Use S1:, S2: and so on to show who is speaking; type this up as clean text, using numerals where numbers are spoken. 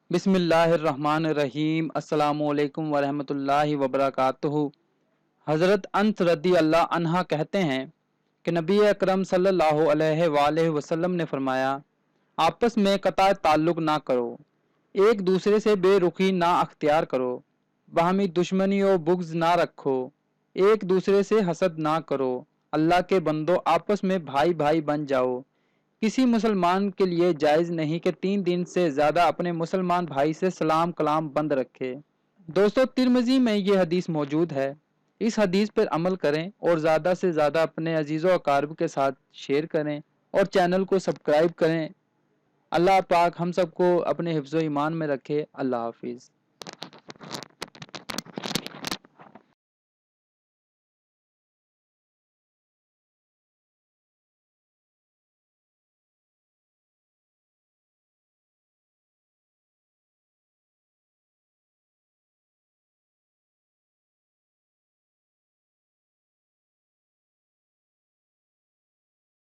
S1: बिस्मिल्लाहिर्रहमानिर्रहीम। अस्सलामुअलैकुम वरहमतुल्लाहि वबरकातुहू। हज़रत अनस रदी अल्लाह अन्हा कहते हैं कि नबी अकरम सल्लल्लाहु अलैहि वसल्लम ने फरमाया, आपस में कता ताल्लुक ना करो, एक दूसरे से बेरुखी ना अख्तियार करो, बाहमी दुश्मनी और बुग़्ज़ ना रखो, एक दूसरे से हसद ना करो, अल्लाह के बंदो आपस में भाई भाई बन जाओ। किसी मुसलमान के लिए जायज़ नहीं कि 3 दिन से ज़्यादा अपने मुसलमान भाई से सलाम कलाम बंद रखे। दोस्तों, तिरमिज़ी में ये हदीस मौजूद है। इस हदीस पर अमल करें और ज़्यादा से ज़्यादा अपने अजीज़ व अकारब के साथ शेयर करें और चैनल को सब्सक्राइब करें। अल्लाह पाक हम सबको अपने हिफ्ज़ व ईमान में रखे। अल्लाह हाफिज़।